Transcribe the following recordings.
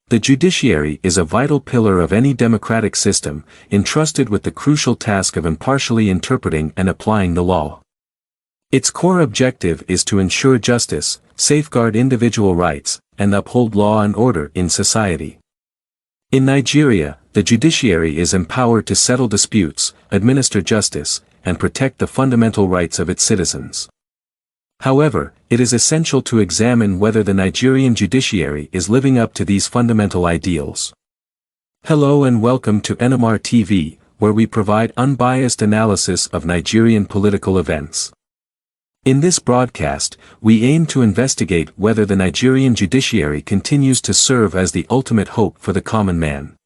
The judiciary is a vital pillar of any democratic system, entrusted with the crucial task of impartially interpreting and applying the law. Its core objective is to ensure justice, safeguard individual rights, and uphold law and order in society. In Nigeria, the judiciary is empowered to settle disputes, administer justice, and protect the fundamental rights of its citizens. However, it is essential to examine whether the Nigerian judiciary is living up to these fundamental ideals. Hello and welcome to Enimaar TV, where we provide unbiased analysis of Nigerian political events. In this broadcast, we aim to investigate whether the Nigerian judiciary continues to serve as the ultimate hope for the common man.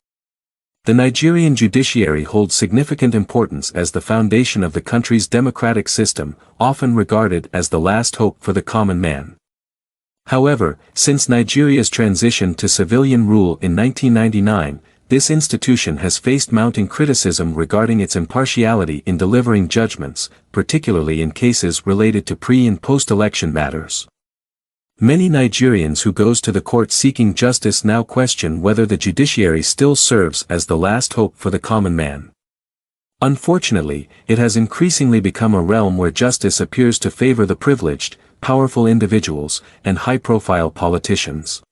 The Nigerian judiciary holds significant importance as the foundation of the country's democratic system, often regarded as the last hope for the common man. However, since Nigeria's transition to civilian rule in 1999, this institution has faced mounting criticism regarding its impartiality in delivering judgments, particularly in cases related to pre- and post-election matters. Many Nigerians who goes to the court seeking justice now question whether the judiciary still serves as the last hope for the common man. Unfortunately, it has increasingly become a realm where justice appears to favor the privileged, powerful individuals, and high-profile politicians.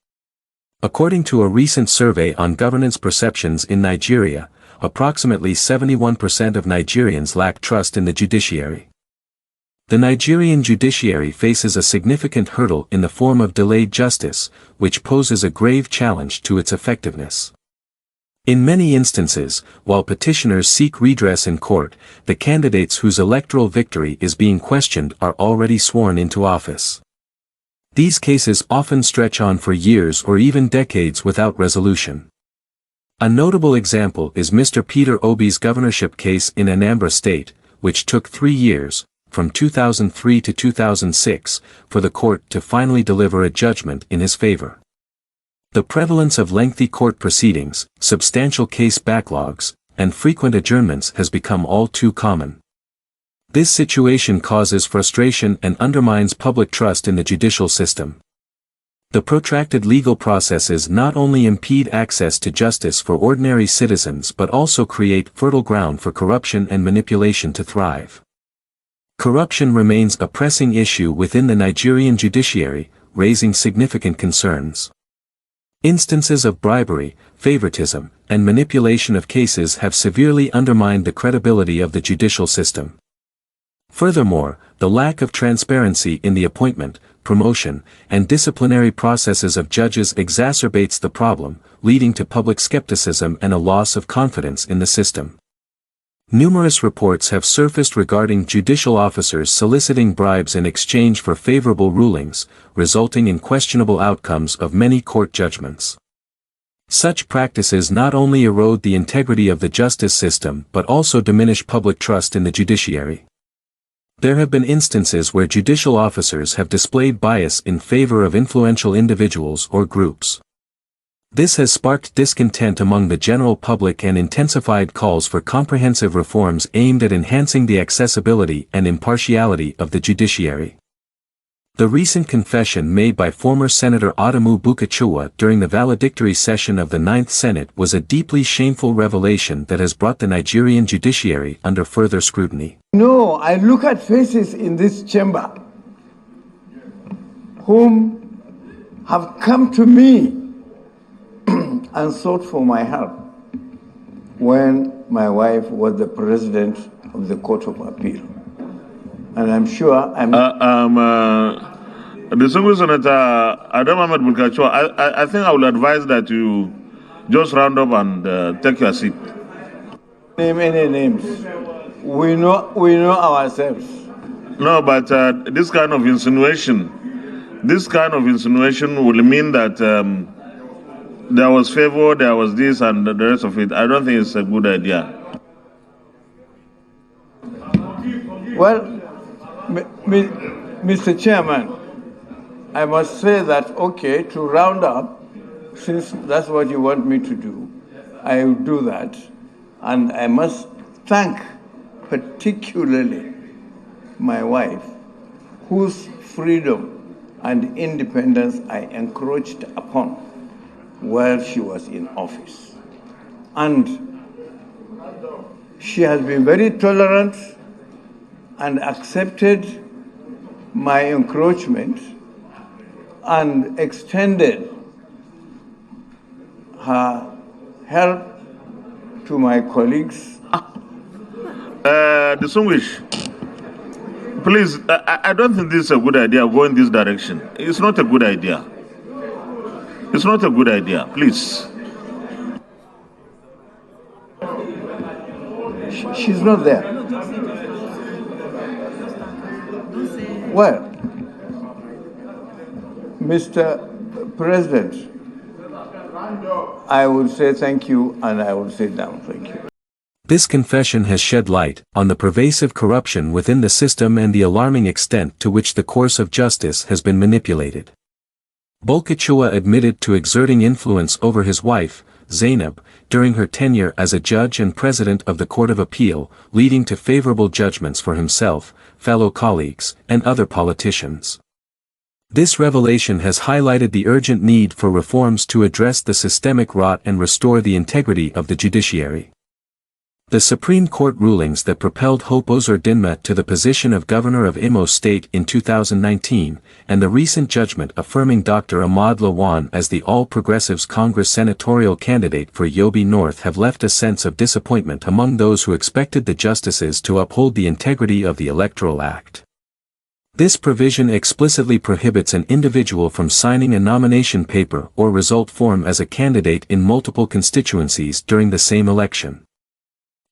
According to a recent survey on governance perceptions in Nigeria, approximately 71% of Nigerians lack trust in the judiciary. The Nigerian judiciary faces a significant hurdle in the form of delayed justice, which poses a grave challenge to its effectiveness. In many instances, while petitioners seek redress in court, the candidates whose electoral victory is being questioned are already sworn into office. These cases often stretch on for years or even decades without resolution. A notable example is Mr. Peter Obi's governorship case in Anambra State, which took 3 years, from 2003 to 2006, for the court to finally deliver a judgment in his favor. The prevalence of lengthy court proceedings, substantial case backlogs, and frequent adjournments has become all too common. This situation causes frustration and undermines public trust in the judicial system. The protracted legal processes not only impede access to justice for ordinary citizens but also create fertile ground for corruption and manipulation to thrive. Corruption remains a pressing issue within the Nigerian judiciary, raising significant concerns. Instances of bribery, favoritism, and manipulation of cases have severely undermined the credibility of the judicial system. Furthermore, the lack of transparency in the appointment, promotion, and disciplinary processes of judges exacerbates the problem, leading to public skepticism and a loss of confidence in the system. Numerous reports have surfaced regarding judicial officers soliciting bribes in exchange for favorable rulings, resulting in questionable outcomes of many court judgments. Such practices not only erode the integrity of the justice system but also diminish public trust in the judiciary. There have been instances where judicial officers have displayed bias in favor of influential individuals or groups. This has sparked discontent among the general public and intensified calls for comprehensive reforms aimed at enhancing the accessibility and impartiality of the judiciary. The recent confession made by former Senator Adamu Buchakua during the valedictory session of the 9th Senate was a deeply shameful revelation that has brought the Nigerian judiciary under further scrutiny. No, I look at faces in this chamber whom have come to me and sought for my help when my wife was the president of the Court of Appeal. And I'm sure I'm... The single Senator Adam Ahmed Buchakua, I think I will advise that you just round up and take your seat. Name any names. We know ourselves. No, but this kind of insinuation will mean that there was favor, there was this and the rest of it. I don't think it's a good idea. Well, Mr. Chairman, I must say that, okay, to round up, since that's what you want me to do, I will do that. And I must thank particularly my wife, whose freedom and independence I encroached upon. while she was in office. And she has been very tolerant and accepted my encroachment and extended her help to my colleagues. Distinguished, please, I don't think this is a good idea, go in this direction. It's not a good idea. It's not a good idea, please. She's not there. Well, Mr. President, I will say thank you and I will sit down. Thank you. This confession has shed light on the pervasive corruption within the system and the alarming extent to which the course of justice has been manipulated. Buchakua admitted to exerting influence over his wife, Zainab, during her tenure as a judge and president of the Court of Appeal, leading to favorable judgments for himself, fellow colleagues, and other politicians. This revelation has highlighted the urgent need for reforms to address the systemic rot and restore the integrity of the judiciary. The Supreme Court rulings that propelled Hope Uzodinma to the position of Governor of Imo State in 2019, and the recent judgment affirming Dr. Ahmad Lawan as the All Progressives Congress senatorial candidate for Yobe North have left a sense of disappointment among those who expected the justices to uphold the integrity of the Electoral Act. This provision explicitly prohibits an individual from signing a nomination paper or result form as a candidate in multiple constituencies during the same election.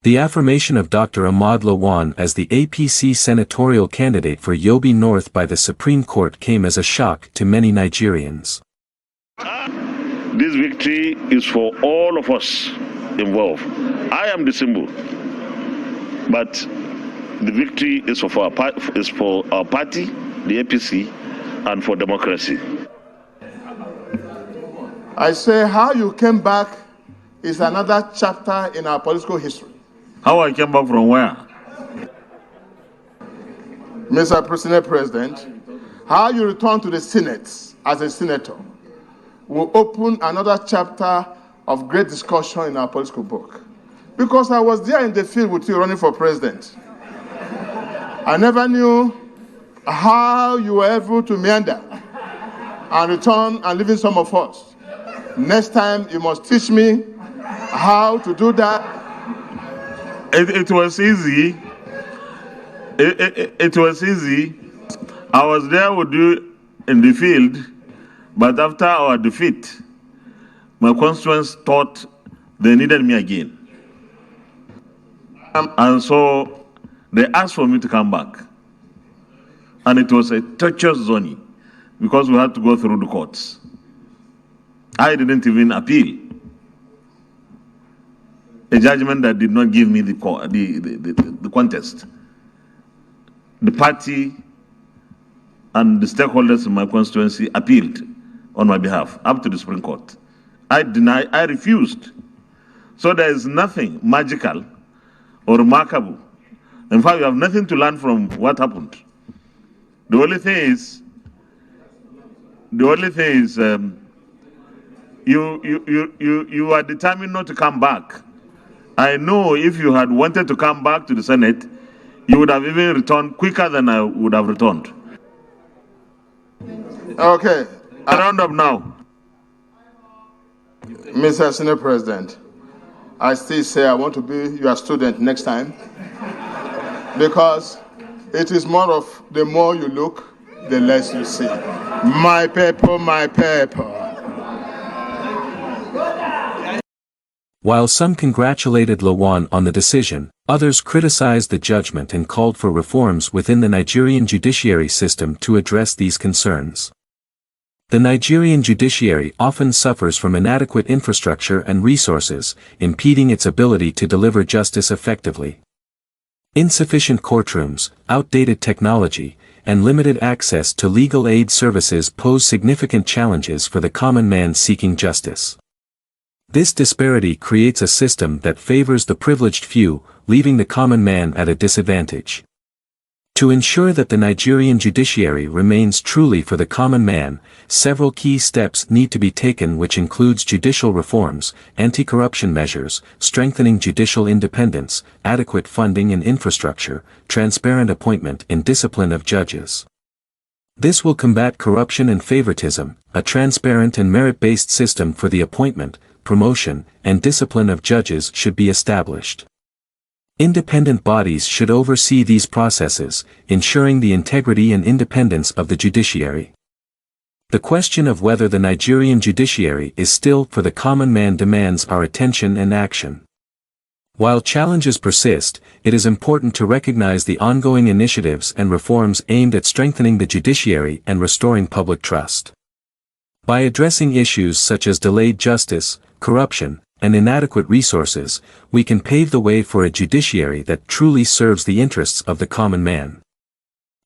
The affirmation of Dr. Ahmad Lawan as the APC senatorial candidate for Yobe North by the Supreme Court came as a shock to many Nigerians. This victory is for all of us involved. I am the symbol, but the victory is for our party, the APC, and for democracy. I say how you came back is another chapter in our political history. How I came back from where? Mr. President, how you return to the Senate as a senator will open another chapter of great discussion in our political book. Because I was there in the field with you running for president. I never knew how you were able to meander and return and live in some of us. Next time you must teach me how to do that. It was easy. It was easy. I was there with you in the field, but after our defeat, my constituents thought they needed me again. And so they asked for me to come back. And it was a torturous journey because we had to go through the courts. I didn't even appeal. A judgment that did not give me the contest. The party and the stakeholders in my constituency appealed on my behalf up to the Supreme Court. I refused. So there is nothing magical or remarkable. In fact, you have nothing to learn from what happened. The only thing is, you are determined not to come back. I know if you had wanted to come back to the Senate, you would have even returned quicker than I would have returned. Okay. I round up now. Mr. Senate President, I still say I want to be your student next time because it is more of the more you look, the less you see. My paper, my paper. While some congratulated Lawan on the decision, others criticized the judgment and called for reforms within the Nigerian judiciary system to address these concerns. The Nigerian judiciary often suffers from inadequate infrastructure and resources, impeding its ability to deliver justice effectively. Insufficient courtrooms, outdated technology, and limited access to legal aid services pose significant challenges for the common man seeking justice. This disparity creates a system that favors the privileged few, leaving the common man at a disadvantage. To ensure that the Nigerian judiciary remains truly for the common man, several key steps need to be taken, which includes judicial reforms, anti-corruption measures, strengthening judicial independence, adequate funding and infrastructure, transparent appointment and discipline of judges. This will combat corruption and favoritism. A transparent and merit-based system for the appointment, promotion, and discipline of judges should be established. Independent bodies should oversee these processes, ensuring the integrity and independence of the judiciary. The question of whether the Nigerian judiciary is still for the common man demands our attention and action. While challenges persist, it is important to recognize the ongoing initiatives and reforms aimed at strengthening the judiciary and restoring public trust. By addressing issues such as delayed justice, corruption, and inadequate resources, we can pave the way for a judiciary that truly serves the interests of the common man.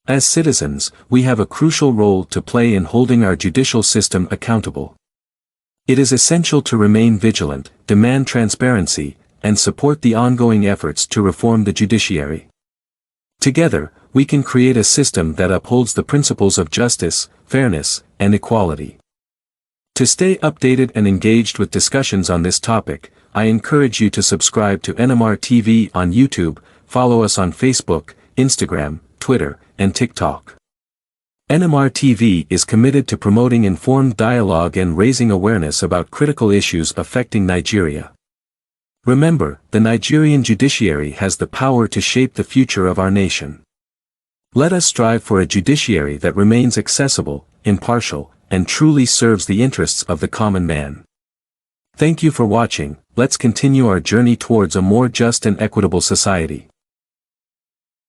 As citizens, we have a crucial role to play in holding our judicial system accountable. It is essential to remain vigilant, demand transparency, and support the ongoing efforts to reform the judiciary. Together, we can create a system that upholds the principles of justice, fairness, and equality. To stay updated and engaged with discussions on this topic, I encourage you to subscribe to Enimaar TV on YouTube, follow us on Facebook, Instagram, Twitter, and TikTok. Enimaar TV is committed to promoting informed dialogue and raising awareness about critical issues affecting Nigeria. Remember, the Nigerian judiciary has the power to shape the future of our nation. Let us strive for a judiciary that remains accessible, impartial, and truly serves the interests of the common man. Thank you for watching. Let's continue our journey towards a more just and equitable society.